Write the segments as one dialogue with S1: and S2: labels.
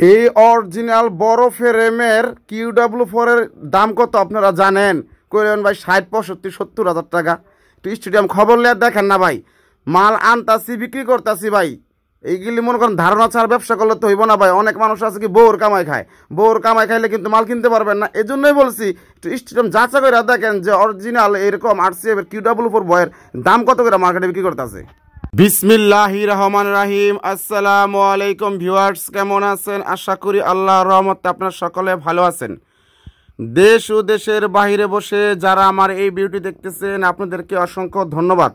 S1: এই অরিজিনাল বড় ফ্রেমের QW4 এর দাম কত আপনারা জানেন? কইলেন ভাই 60, 65, 70 হাজার টাকা। তো স্টেডিয়াম খবর লিয়ে দেখেন না ভাই, মাল আনতাছি বিক্রি করতেছি ভাই। এইগুলি মনে করেন ধারণা ছাড়া ব্যবসা করলে তো হইব না ভাই। অনেক মানুষ আছে কি বউর কামাই খায়, বউর কামাই খাইলে কিন্তু মাল কিনতে পারবেন না। এই জন্যই বলছি স্টেডিয়াম যাচাই করে দেখেন যে অরিজিনাল এরকম RCF এর QW4 বয়ের দাম কত করে মার্কেটে বিক্রি করতেছে। বিসমিল্লাহির রহমানির রহিম। আসসালামু আলাইকুম ভিউয়ার্স, কেমন আছেন? আশা করি আল্লাহর রহমতে আপনারা সকলে ভালো আছেন। দেশ ও দেশের বাইরে বসে যারা আমার এই ভিডিওটি দেখতেছেন আপনাদেরকে অসংখ্য ধন্যবাদ।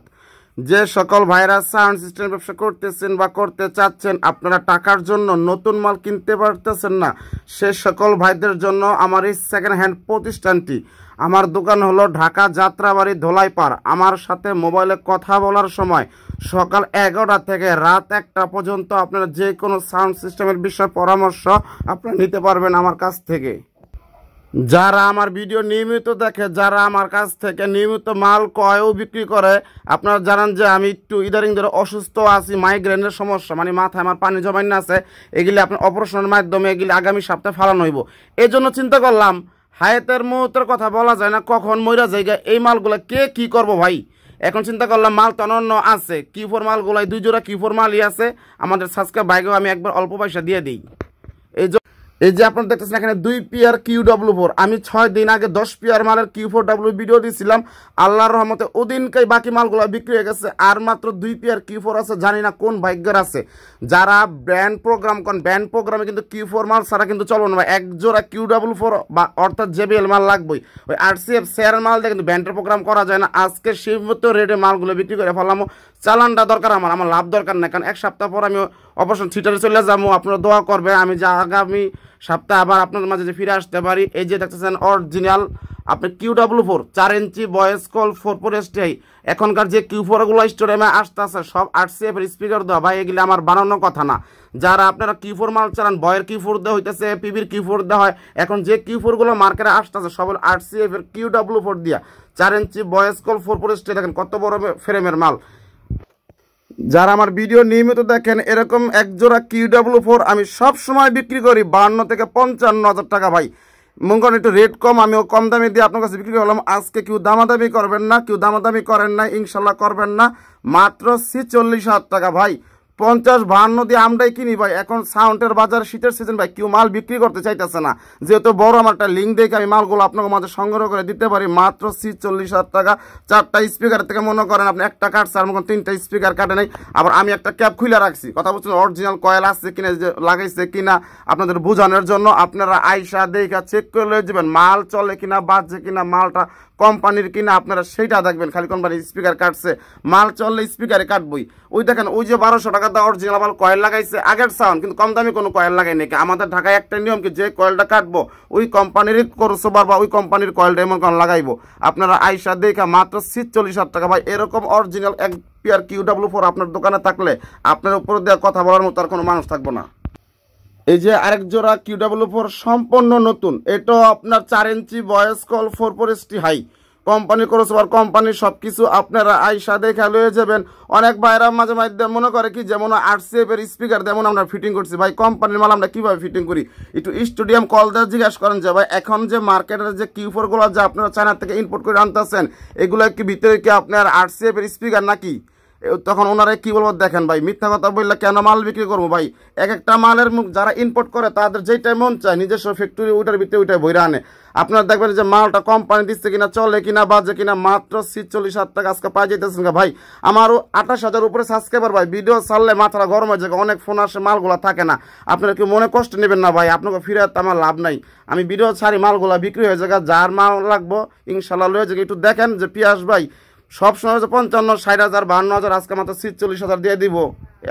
S1: যে সকল ভাইরা সাউন্ড সিস্টেম ব্যবসা করতেছেন বা করতে চাচ্ছেন, আপনারা টাকার জন্য নতুন মাল কিনতে পারতেছেন না, সে সকল ভাইদের জন্য আমার এই সেকেন্ড হ্যান্ড প্রতিষ্ঠানটি। আমার দোকান হলো ঢাকা যাত্রাবাড়ি ধোলাইপাড়। আমার সাথে মোবাইলে কথা বলার সময় সকাল 11টা থেকে রাত 1টা পর্যন্ত আপনারা যে কোনো সাউন্ড সিস্টেমের বিষয়ে পরামর্শ আপনারা নিতে পারবেন আমার কাছ থেকে। যারা আমার ভিডিও নিয়মিত দেখে, যারা আমার কাছ থেকে নিয়মিত মাল ক্রয় ও বিক্রি করে, আপনারা জানেন যে আমি একটু ইদারিং ধরে অসুস্থ আছি, মাইগ্রেনের সমস্যা, মানে মাথায় আমার পানি জমাইন আছে। এগুলি আপনার অপারেশনের মাধ্যমে এগুলি আগামী সপ্তাহে ফালানো হইব। এই জন্য চিন্তা করলাম, হায়াতের মুহূর্তের কথা বলা যায় না, কখন মইরা জায়গা এই মালগুলো কে কি করব ভাই। এখন চিন্তা করলাম মাল তো অন্য আছে, Q4 মালগুলাই 2 জোড়া Q4 মালই আছে। আমাদের সাবস্ক্রাইব বাইকেও আমি একবার অল্প পয়সা দিয়ে দিই। এই যে আপনারা দেখতেছেন এখানে 2 পেয়ার QW4, আমি 6 দিন আগে 10 পেয়ার মালের Q4W ভিডিও দিয়েছিলাম। আল্লাহর রহমতে ওদিনকেই বাকি মালগুলো বিক্রি হয়ে গেছে। আর মাত্র 2 পেয়ার Q4 আছে, জানি না কোন ভাগ্যের আছে। যারা ব্র্যান্ড প্রোগ্রাম করেন, ব্র্যান্ড প্রোগ্রামে কিন্তু Q4 মাল ছাড়া কিন্তু চলো না ভাই। এক জোড়া QW4 বা অর্থাৎ JBL মাল লাগবেই। ওই RCF শেয়ার মাল দিয়ে কিন্তু ব্র্যান্ডের প্রোগ্রাম করা যায় না। আজকে সীমিত রেটে মালগুলো বিক্রি করে ফেলাম। চালানটা দরকার আমার লাভ দরকার না, কারণ এক সপ্তাহ পর আমি অপারেশন থিয়েটারে চলে যাবো। আপনারা দোয়া করবে আমি যা আগামী সপ্তাহে আবার আপনাদের মাঝে যে ফিরে আসতে পারি। এই যে দেখতেছেন অরিজিনাল আপনি QW4 4 inch voice call 4 STI। এখনকার যে Q4 গুলো স্টোরেমে আসতেছে সব RCF এর স্পিকার দেওয়া ভাই, এগুলি আমার বানানোর কথা না। যারা আপনারা Q4 মাল চালান, বয়ের Q4 দেওয়া হইতেছে, পিবির Q4 দেওয়া হয়। এখন যে Q4 গুলো মার্কেটে আসতেছে সব RCF এর QW4 দিয়া 4 ইঞ্চি ভয়েস কল 4 STI। দেখেন কত বড় ফ্রেমের মাল। যারা আমার ভিডিও নিয়মিত দেখেন, এরকম এক জোড়া QW4 আমি সব সময় বিক্রি করি 52 থেকে 55 হাজার টাকা ভাই। মনে করেন একটু রেট কম, আমিও কম দামে দিয়ে আপনার কাছে বিক্রি করলাম। আজকে কেউ দামাদামি করবেন না, কেউ দামাদামি করেন না, ইনশাল্লাহ করবেন না। মাত্র 46,000 টাকা ভাই। 50-52 দিয়ে আমরাই কিনি ভাই। এখন সাউন্ডের বাজার, শীতের সিজন ভাই, কেউ মাল বিক্রি করতে চাইতেছে না। যেহেতু বড় আমার একটা লিঙ্ক দেখে আমি মালগুলো আপনাকে মাঝে সংগ্রহ করে দিতে পারি মাত্র 46,000 টাকা। 4টা স্পিকার থেকে মনে করেন আপনি একটা কাটছে, আর মনে 3টা স্পিকার কাটে নাই। আবার আমি একটা ক্যাপ খুলে রাখছি, কথা বলছেন অরিজিনাল কয়েল আসছে কিনা, লাগাইছে কিনা আপনাদের বোঝানোর জন্য। আপনারা আইসা দেখা চেক করে লয়ে যাবেন মাল চলে কিনা, বাজছে কিনা, মালটা কোম্পানির কিনা, আপনারা সেইটা দেখবেন। খালি কোম্পানির স্পিকার কাটছে, মাল চললে স্পিকারে কাটবই। ওই দেখেন ওই যে 1200 টাকা দিয়ে অরিজিনাল মাল কয়েল লাগাইছে, আগের সাউন্ড, কিন্তু কম দামি কোনো কয়েল লাগাই নাকি। আমাদের ঢাকায় একটা নিয়ম কি, যে কয়েলটা কাটবো ওই কোম্পানিরই ক্রসওভার বা ওই কোম্পানির কয়েলটা এমন কোন লাগাইবো। আপনারা আইসা দেখা মাত্র 46,000 টাকা ভাই। এরকম অরিজিনাল এক পেয়ার QW4 আপনার দোকানে থাকলে আপনার উপর দেওয়া কথা বলার মতো আর কোনো মানুষ থাকবো না। এই যে আরেক জোড়া QW4 সম্পূর্ণ নতুন, এটাও আপনার 4 ইঞ্চি ভয়েস কল 4 ST হাই, কোম্পানি ক্রসওভার, কোম্পানির সবকিছু। আপনারা আইসা দেখা লয়ে যাবেন। অনেক ভাইরা মাঝে মাঝে মনে করে কি, যেমন RCF এর স্পিকার যেমন আমরা ফিটিং করছি ভাই, কোম্পানির মাল আমরা কিভাবে ফিটিং করি একটু স্টুডিয়াম কল দিয়ে জিজ্ঞাসা করেন যে ভাই এখন যে মার্কেটের যে Q4 গুলো যে আপনারা চায়না থেকে ইম্পোর্ট করে আনতেছেন, এগুলো কি ভিতরে কি আপনার RCF এর স্পিকার নাকি? তখন ওনারা কি বলবো, দেখেন ভাই মিথ্যা কথা বললে কেন মাল বিক্রি করবো ভাই। এক একটা মালের মুখ যারা ইম্পোর্ট করে তাদের যেটাই মন চায় নিজস্ব ফ্যাক্টরি ওইটার ভিতরে ওইটাই বইরা আনে। আপনারা দেখবেন যে মালটা কোম্পানি দিচ্ছে কিনা, চলে কিনা, বাজে কিনা। মাত্র 46,000 টাকা আজকে পাই যেতেছেন ভাই। আমারও 28,000 উপরে সাবস্ক্রাইবার ভাই। ভিডিও ছাড়লে মাথাটা গরম হয়ে যায়, অনেক ফোন আসে, মালগুলা থাকে না। আপনারা কি মনে কষ্ট নেবেন না ভাই, আপনাকে ফিরে আমার লাভ নাই। আমি ভিডিও ছাড়ি, মালগুলা বিক্রি হয়ে যায়। যার মাল লাগবো ইনশাল্লাহ লয়ে যাবে। একটু দেখেন যে পিয়াস ভাই সবসময় 55, 60,000, 52,000, আজকে মাত্র 46,000 দিয়ে দিব।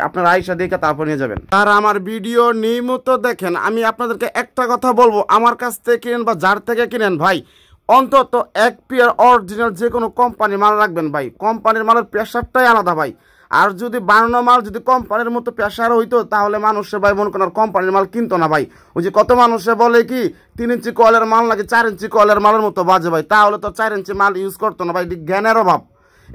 S1: আপনার আইসা দেখে তারপর নিয়ে যাবেন। আর আমার ভিডিও নিয়মিত দেখেন, আমি আপনাদেরকে একটা কথা বলবো, আমার কাছ থেকে কিনেন বা যার থেকে কিনেন ভাই, অন্তত এক পেয়ার অরিজিনাল যে কোনো কোম্পানির মাল রাখবেন ভাই। কোম্পানির মালের প্রেশারটাই আলাদা ভাই। আর যদি বানানো মাল যদি কোম্পানির মতো প্রেশার হইতো, তাহলে মানুষে ভাই মনে করেন কোম্পানির মাল কিনতো না ভাই। ওই যে কত মানুষে বলে কি 3 ইঞ্চি কয়েলের মাল নাকি 4 ইঞ্চি কয়েলের মালের মতো বাজে ভাই, তাহলে তো 4 ইঞ্চি মাল ইউজ করতো না ভাই। জ্ঞানের অভাব,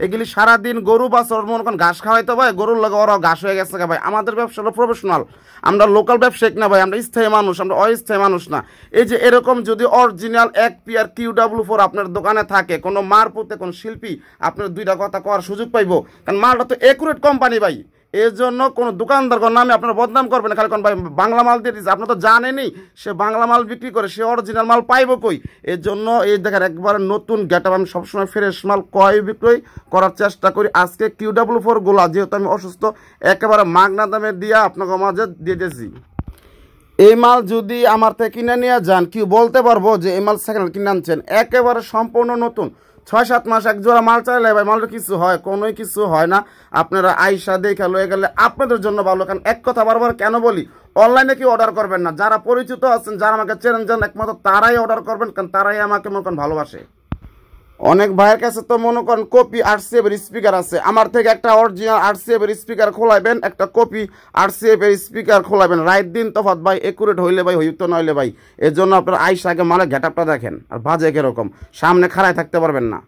S1: এগুলি সারাদিন গরু বাছর মনে করেন ঘাস খাওয়াইতে ভাই, গরুর লাগে ওরাও ঘাস হয়ে গেছে ভাই। আমাদের ব্যবসা হলো প্রফেশনাল, আমরা লোকাল ব্যবসায়িক না ভাই, আমরা স্থায়ী মানুষ, আমরা অস্থায়ী মানুষ না। এই যে এরকম যদি অরিজিনাল 1 পেয়ার QW4 আপনার দোকানে থাকে, কোনো মারপুতে কোন শিল্পী আপনার দুইটা কথা কওয়ার সুযোগ পাইবো, কারণ মালটা তো একুরেট কোম্পানি ভাই। এর জন্য কোনো দোকানদার কোন নামে আপনারা বদনাম করবেন না, খালি কোন ভাই বাংলা মাল দিয়ে দিচ্ছে, আপনারা তো জানেনই সে বাংলা মাল বিক্রি করে, সে অরিজিনাল মাল পাইবো কই। এর জন্য এই দেখেন একবারে নতুন গেটআপ, আমি সবসময় ফ্রেশ মাল ক্রয় বিক্রয় করার চেষ্টা করি। আজকে QW4 গুলা যেহেতু আমি অসুস্থ, একেবারে মাগনা দামে দিয়ে আপনাকে মাঝে দিয়ে দিয়েছি। এই মাল যদি আমার থেকে কিনে নিয়ে যান, কেউ বলতে পারবো যে এই মাল সেকেন্ড কিনে আনছেন? একেবারে সম্পূর্ণ নতুন। 6-7 মাস এক জোড়া মাল চাইলে ভাই মালটা কিছু হয়, কোনোই কিছু হয় না। আপনারা আইসা দেখে লয়ে গেলে আপনাদের জন্য ভালো। কারণ এক কথা বারবার কেন বলি, অনলাইনে কেউ অর্ডার করবেন না, যারা পরিচিত আছেন, যারা আমাকে চেনেন জান, একমাত্র তারাই অর্ডার করবেন, কারণ তারাই আমাকে মনে করেন ভালোবাসে। অনেক ভাইয়ের কাছে তো মনে করেন কপি RCF এর স্পিকার আছে, আমার থেকে একটা অরিজিনাল RCF এর স্পিকার খোলাইবেন, একটা কপি RCF এর স্পিকার খোলাইবেন, রাত দিন তফাৎ ভাই, একুরেট হইলে ভাই হইতো নইলে ভাই। এর জন্য আপনার আইসা আগে মালের গেটআপটা দেখেন আর বাজে কিরকম, সামনে খাড়ায় থাকতে পারবেন না।